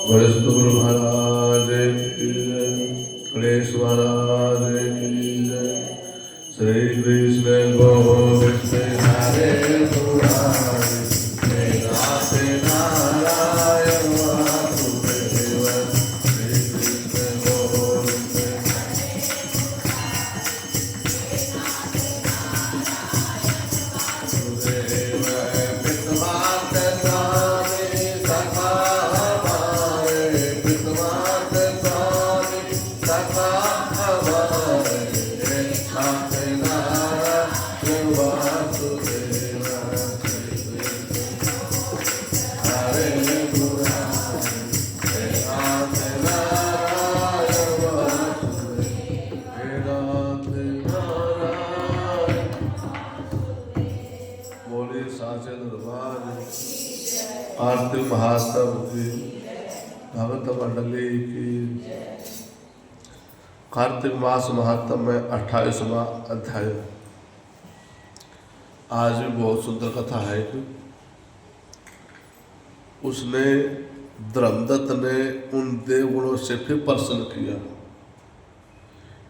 वरिष्ठ गुरु महाराज की जय। गणेश महाराज की जय। श्री कृष्ण गोविंद हरे मुरारी, हे नाथ नारायण वासुदेव। श्री कृष्ण गोविंद वासुदेव। पितृमात स्वामी सखा हमारे, पितृमात स्वामी सखा हमारे, हे नाथ नारायण वासुदेव। हरे मुरारी, हे नाथ नारायण वासुदेव, हे नाथ नारायण। बोले साचे दरबार आरती महात्म की, भगत मंडली की। कार्तिक मास महात्म में 28वां अध्याय। आज भी बहुत सुंदर कथा है कि उसने धर्मदत्त ने उन देवगुणों से फिर प्रसन्न किया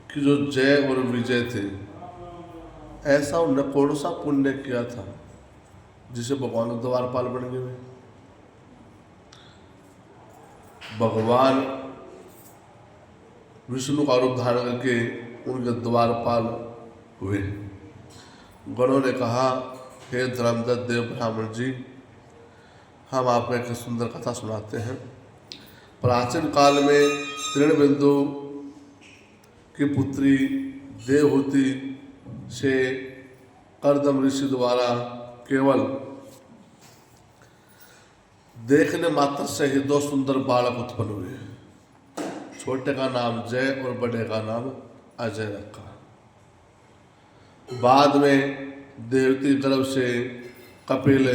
कि जो जय और विजय थे, ऐसा उन्होंने कौन सा पुण्य किया था जिसे भगवान के द्वारपाल बन गए। भगवान विष्णु का रूप धारण करके उनके द्वारपाल हुए। गणों ने कहा, हे धर्मदत्त देव ब्राह्मण जी, हम आपको एक सुंदर कथा सुनाते हैं। प्राचीन काल में तृणबिंदु की पुत्री देवहूति से कर्दम ऋषि द्वारा केवल देखने मात्र से ही 2 सुंदर बालक उत्पन्न हुए। छोटे का नाम जय और बड़े का नाम अजय रखा। बाद में देवती गर्भ से कपिल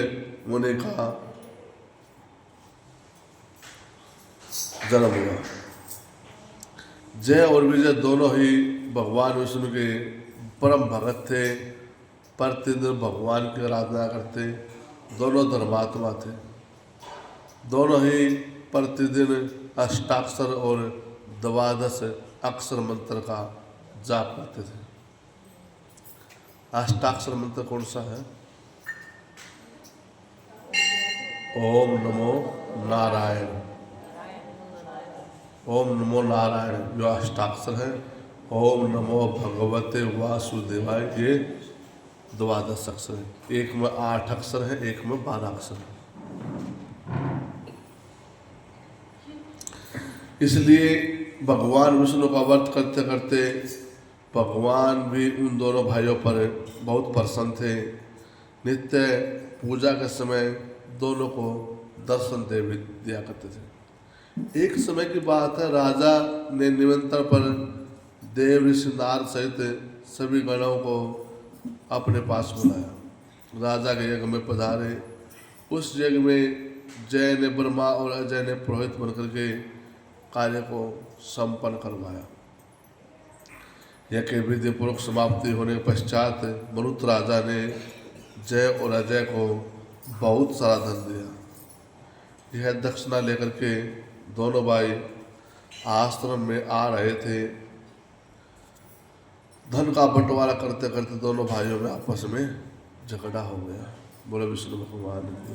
मुनि का जन्म हुआ। जय और विजय दोनों ही भगवान विष्णु के परम भगत थे। प्रतिदिन भगवान की आराधना करते, दोनों धर्मात्मा थे। दोनों ही प्रतिदिन अष्टाक्षर और 12 अक्षर मंत्र का जाप करते थे। अष्टाक्षर मंत्र कौन सा है? ओम नमो नारायण, ओम नमो नारायण जो अष्टाक्षर है। ओम नमो भगवते वासुदेवाय ये 12 अक्षर है। एक में 8 अक्षर है, एक में 12 अक्षर है। इसलिए भगवान विष्णु का व्रत करते करते भगवान भी उन दोनों भाइयों पर बहुत प्रसन्न थे। नित्य पूजा के समय दोनों को दर्शन दिया करते थे। एक समय की बात है, राजा ने निमंत्रण पर देव ऋषि नारद सहित सभी गणों को अपने पास बुलाया। राजा के यज्ञ में पधारे। उस यज्ञ में जय ने ब्रह्मा और अजय ने पुरोहित बनकर के कार्य को संपन्न करवाया। यज्ञ विधि पूर्वक समाप्ति होने के पश्चात मरुत राजा ने जय और अजय को बहुत सारा धन दिया। यह दक्षिणा लेकर के दोनों भाई आश्रम में आ रहे थे। धन का बंटवारा करते करते दोनों भाइयों में आपस में झगड़ा हो गया। बोले विष्णु भगवान की।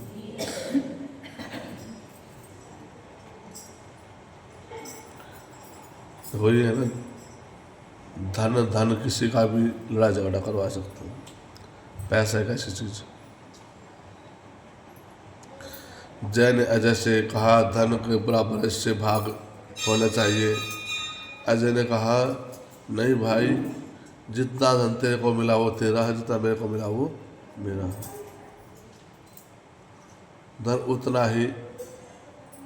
वही है ना, धन किसी का भी लड़ाई झगड़ा करवा सकता है। पैसा एक ऐसी चीज। जय ने अजय से कहा, धन के बराबर इससे भाग होना चाहिए। अजय ने कहा, नहीं भाई, जितना धन तेरे को मिला वो तेरा है, जितना मेरे को मिला वो मेरा है। धन उतना ही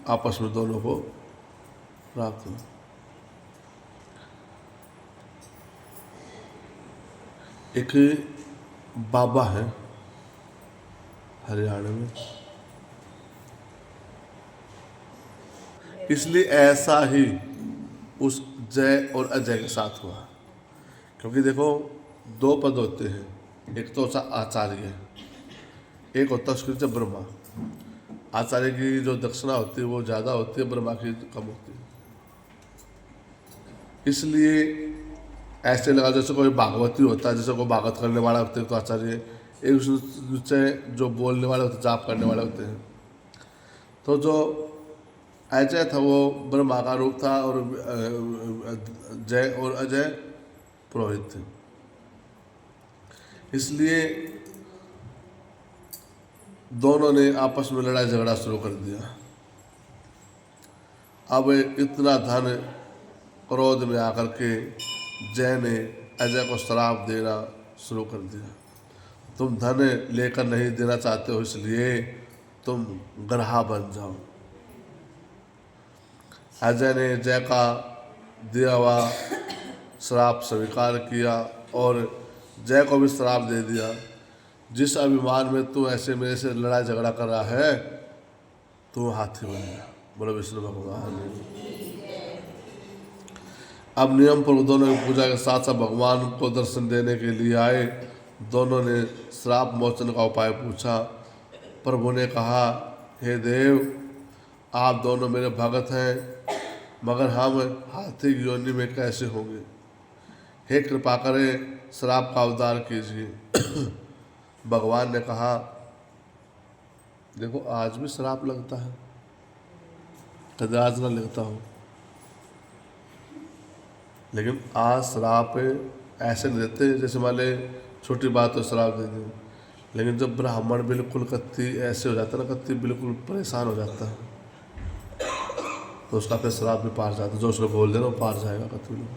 आपस में दोनों को प्राप्त हुआ। एक बाबा है हरियाणा में, इसलिए ऐसा ही उस जय और अजय के साथ हुआ। क्योंकि देखो 2 पद होते हैं, एक तो आचार्य, एक होता है उसके नीचे ब्रह्मा। आचार्य की जो दक्षिणा होती है वो ज़्यादा होती है, ब्रह्मा की कम होती है। इसलिए ऐसे लगा जैसे कोई भागवती होता है, जैसे कोई भागवत करने वाला होते हैं तो आचार्य एक दूसरे जो बोलने वाले होते, जाप करने वाले होते हैं। तो जो अजय था वो ब्रह्मा का रूप था और जय और अजय पुरोहित थे। इसलिए दोनों ने आपस में लड़ाई झगड़ा शुरू कर दिया। अब इतना धन क्रोध में आकर के जय ने अजय को श्राप देना शुरू कर दिया। तुम धन लेकर नहीं देना चाहते हो, इसलिए तुम ग्रहा बन जाओ। अजय ने जय का दिया हुआ श्राप स्वीकार किया और जय को भी श्राप दे दिया। जिस अभिमान में तू ऐसे मेरे से लड़ाई झगड़ा कर रहा है, तू हाथी बन गया। बोलो विष्णु भगवान। अब नियम पर दोनों पूजा के साथ साथ भगवान को दर्शन देने के लिए आए। दोनों ने श्राप मोचन का उपाय पूछा। प्रभु ने कहा, हे देव, आप दोनों मेरे भगत हैं, मगर हम हाथी की योनि में कैसे होंगे? हे कृपा करें, श्राप का उद्धार कीजिए। भगवान ने कहा, देखो आज भी श्राप लगता है, कभी आज ना लगता हो, लेकिन आज श्राप ऐसे नहीं देते जैसे मान ले छोटी बात हो श्राप दे दें। लेकिन जब ब्राह्मण बिल्कुल कत्ती ऐसे हो जाता है ना, कत्ती बिल्कुल परेशान हो जाता है, तो उसका फिर श्राप भी पार जाता है। जो उसको बोल देना वो पार जाएगा कत्ती में।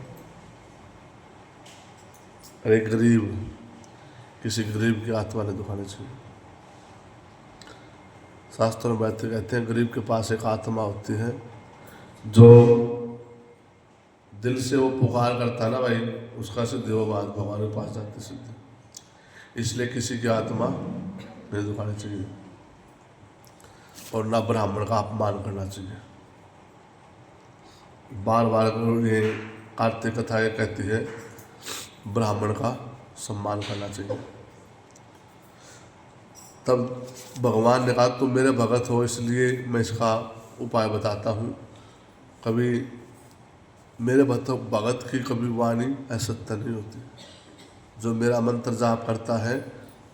अरे गरीब, किसी गरीब की आत्मा ने दुखानी चाहिए। शास्त्रों में बैठते कहते हैं गरीब के पास एक आत्मा होती है, जो दिल से वो पुकार करता है ना भाई, उसका सिद्धि वो बात भगवान के पास जाती सिद्धि। इसलिए किसी की आत्मा नहीं दुखानी चाहिए और ना ब्राह्मण का अपमान करना चाहिए। बार बार ये कार्तिक कथा ये कहती है ब्राह्मण का सम्मान करना चाहिए। तब भगवान ने कहा, तुम मेरे भगत हो, इसलिए मैं इसका उपाय बताता हूँ। कभी मेरे भगत की कभी वाणी असत्य नहीं होती। जो मेरा मंत्र जाप करता है,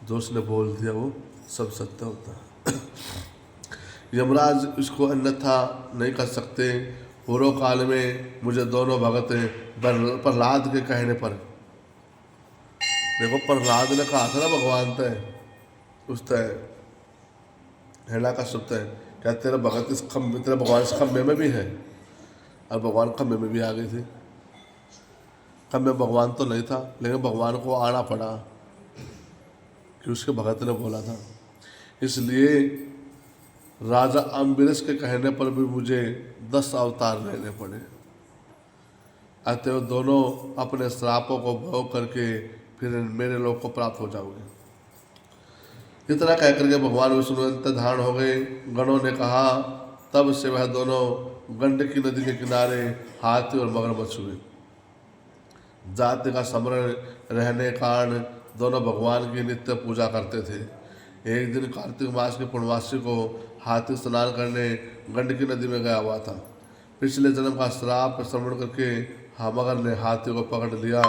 जो उसने बोल दिया वो सब सत्य होता है। यमराज इसको अन्यथा नहीं कर सकते। पूर्व काल में मुझे दोनों भगत प्रहलाद के कहने पर, देखो प्रहलाद ने कहा था ना भगवान तय उस तय हेला का सुत है, क्या तेरा भगत इस खम्भे, तेरा भगवान इस खम्भे में भी है? और भगवान खम्भे में भी आ गई थी। खम्भे भगवान तो नहीं था, लेकिन भगवान को आना पड़ा कि उसके भगत ने बोला था। इसलिए राजा अम्बरीश के कहने पर भी मुझे 10 अवतार लेने पड़े। अतः दोनों अपने श्रापों को भोग करके फिर मेरे लोक को प्राप्त हो जाओगे। इतना कह करके भगवान विष्णु अंतर्धान हो गए। गणों ने कहा, तब से वह दोनों गंडकी नदी के किनारे हाथी और मगरमच्छ हुए। जाति का स्मरण रहने कारण दोनों भगवान की नित्य पूजा करते थे। एक दिन कार्तिक मास के पूर्णवासी को हाथी स्नान करने गंडकी नदी में गया हुआ था। पिछले जन्म का श्राप श्रवण करके मगर ने हाथी को पकड़ लिया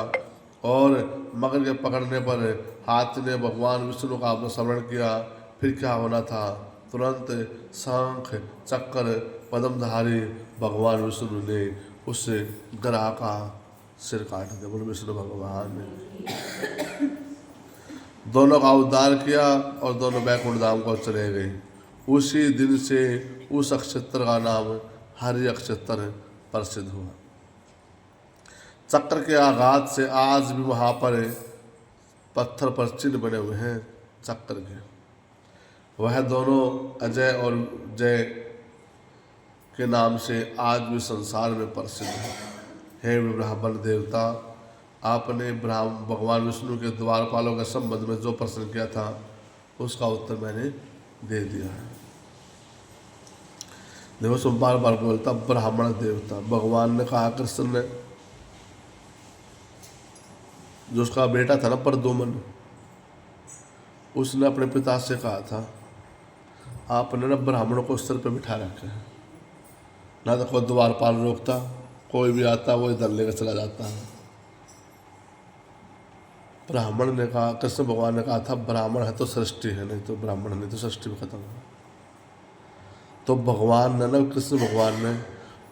और मगर के पकड़ने पर हाथी ने भगवान विष्णु का स्मरण किया। फिर क्या होना था, तुरंत शंख चक्र पद्मधारी भगवान विष्णु ने उस ग्रह का सिर काट दिया। बोलो विष्णु भगवान ने दोनों का उद्धार किया और दोनों बैकुंठ धाम को चले गए। उसी दिन से उस नक्षत्र का नाम हरि नक्षत्र प्रसिद्ध हुआ। चक्र के आघात से आज भी वहाँ पर पत्थर पर चिन्ह बने हुए हैं चक्र के। वह दोनों अजय और जय के नाम से आज भी संसार में प्रसिद्ध है। हे ब्राह्मण देवता, आपने भगवान विष्णु के द्वारपालों के संबंध में जो प्रश्न किया था उसका उत्तर मैंने दे दिया है। देखो सुन बार बार बोलता ब्राह्मण देवता। भगवान ने कहा, कृष्ण ने जो उसका बेटा था ना प्रद्युम्न, उसने अपने पिता से कहा था आपने ना ब्राह्मणों को स्तर पर बिठा रखे हैं, ना तो कोई द्वारपाल रोकता, कोई भी आता वो इधर लेकर चला जाता है। ब्राह्मण ने कहा, कृष्ण भगवान ने कहा था ब्राह्मण है तो सृष्टि है, नहीं तो ब्राह्मण नहीं तो सृष्टि भी खत्म है। तो भगवान ने ना, कृष्ण भगवान ने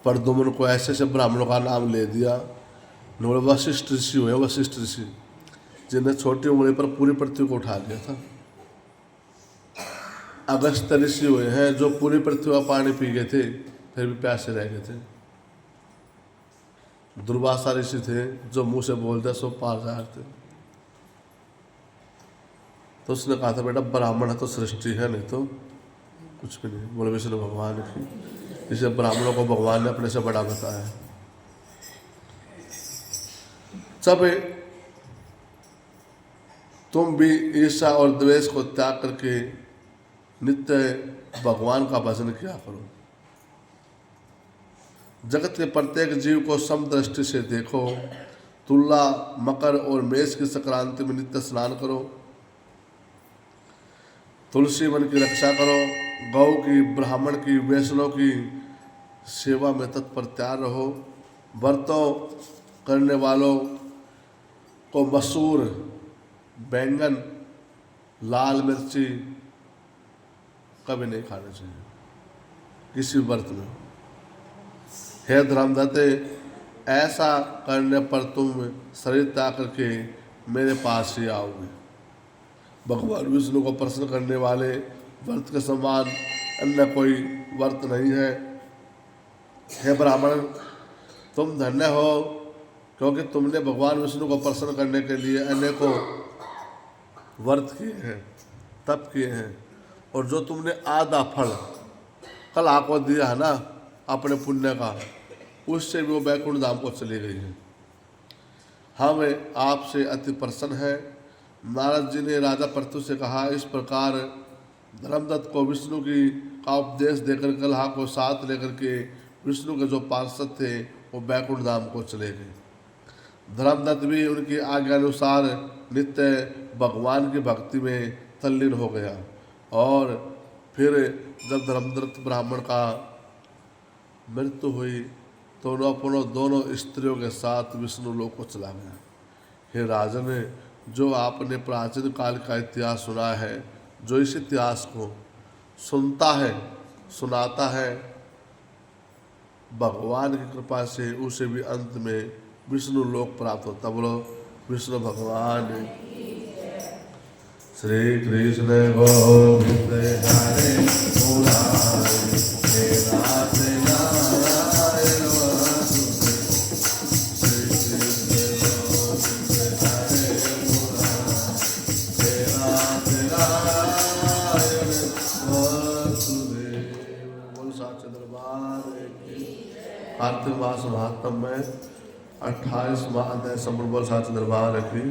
प्रद्युम्न को ऐसे ऐसे ब्राह्मणों का नाम ले दिया। वशिष्ठ ऋषि हुए, वशिष्ठ ऋषि जिन्हें छोटी उम्र पर पूरी पृथ्वी को उठा लिया था। अगस्त ऋषि हुए हैं जो पूरी पृथ्वी का पानी पी गए थे फिर भी प्यासे रह गए थे। दुर्वासा ऋषि थे जो मुंह से बोलते सो पार जाते। तो उसने कहा था बेटा ब्राह्मण है तो सृष्टि है, नहीं तो कुछ भी नहीं। बोले विष्णु भगवान की, इसे ब्राह्मणों को भगवान ने अपने से बड़ा बताया। जब तुम भी ईर्ष्या और द्वेष को त्याग करके नित्य भगवान का भजन किया करो। जगत के प्रत्येक जीव को समदृष्टि से देखो। तुला, मकर और मेष की संक्रांति में नित्य स्नान करो। तुलसी वन की रक्षा करो। गौ की, ब्राह्मण की, वैष्णव की सेवा में तत्पर तैयार रहो। व्रतों करने वालों को मसूर, बैंगन, लाल मिर्ची कभी नहीं खाना चाहिए किसी व्रत में। हे धर्मदत्ते, ऐसा करने पर तुम शरीर त्याग करके मेरे पास ही आओगे। भगवान विष्णु को प्रसन्न करने वाले व्रत के समान अन्य कोई व्रत नहीं है। हे ब्राह्मण, तुम धन्य हो क्योंकि तुमने भगवान विष्णु को प्रसन्न करने के लिए अनेकों व्रत किए हैं, तप किए हैं, और जो तुमने आधा फल कल आपको दिया है ना अपने पुण्य का, उससे भी वो वैकुंठ धाम को चली गई है। हमें आपसे अति प्रसन्न है। नारद जी ने राजा पृथु से कहा, इस प्रकार धर्मदत्त को विष्णु का उपदेश देकर कलहा को साथ लेकर के विष्णु के जो पार्षद थे वो वैकुंठ धाम को चले गए। धर्मदत्त भी उनकी आज्ञा अनुसार नित्य भगवान की भक्ति में तल्लीन हो गया। और फिर जब धर्मदत्त ब्राह्मण का मृत्यु हुई तो अपनों दोनों स्त्रियों के साथ विष्णु लोक को चला गया। हे राजन, जो आपने प्राचीन काल का इतिहास सुना है, जो इस इतिहास को सुनता है, सुनाता है, भगवान की कृपा से उसे भी अंत में विष्णु लोक प्राप्त होता। बोलो विष्णु भगवान। श्री कृष्ण गोविंद हरे मुरारी, हे नाथ नारायण वासुदेव। श्री कृष्ण गोविंद हरे मुरारी, हे नाथ नारायण वासुदेव। बोल साचे दरबार की। कार्तिक मास महात्म में 28वां अध्याय संपूर्ण। बोल साचे दरबार की।